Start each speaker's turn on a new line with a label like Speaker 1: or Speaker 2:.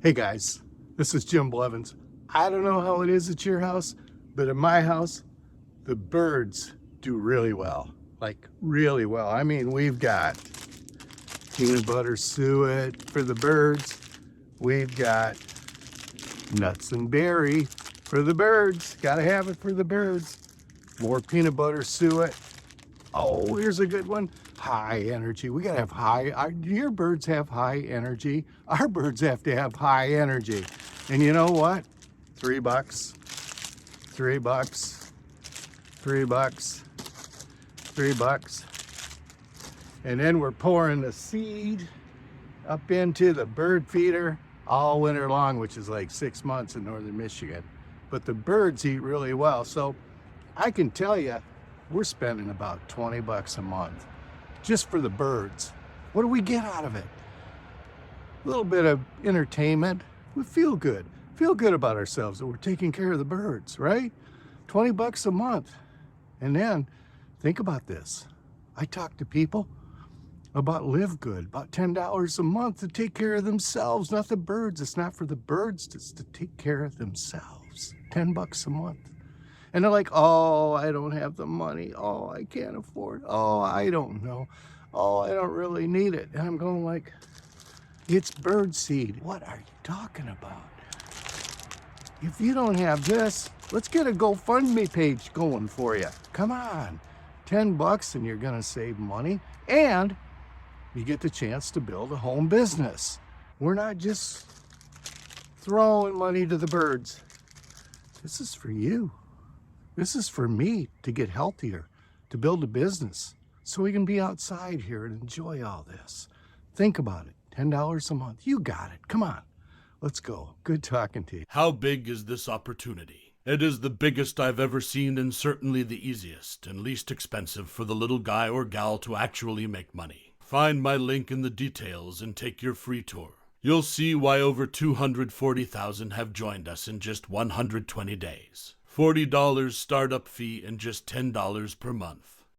Speaker 1: Hey guys, this is Jim Blevins. I don't know how it is at your house, but at my house, the birds do really well. Like, really well. I mean, we've got peanut butter suet for the birds. We've got nuts and berry for the birds. Gotta have it for the birds. More peanut butter suet. Oh, here's a good one. High energy. We gotta have your birds have high energy. Our birds have to have high energy. And you know what? $3, $3, $3, $3. And then we're pouring the seed up into the bird feeder all winter long, which is like 6 months in northern Michigan. But the birds eat really well. So I can tell you, we're spending about $20 a month just for the birds. What do we get out of it? A little bit of entertainment. We feel good about ourselves that we're taking care of the birds, right? $20 a month. And then think about this. I talk to people about LiveGood, about $10 a month to take care of themselves, not the birds. It's not for the birds, it's to take care of themselves. $10 a month. And they're like, oh, I don't have the money. Oh, I can't afford. Oh, I don't know. Oh, I don't really need it. And I'm going like, it's bird seed. What are you talking about? If you don't have this, let's get a GoFundMe page going for you. Come on. $10 and you're going to save money. And you get the chance to build a home business. We're not just throwing money to the birds. This is for you. This is for me to get healthier, to build a business, so we can be outside here and enjoy all this. Think about it, $10 a month. You got it, come on, let's go. Good talking to you.
Speaker 2: How big is this opportunity? It is the biggest I've ever seen and certainly the easiest and least expensive for the little guy or gal to actually make money. Find my link in the details and take your free tour. You'll see why over 240,000 have joined us in just 120 days. $40 startup fee and just $10 per month.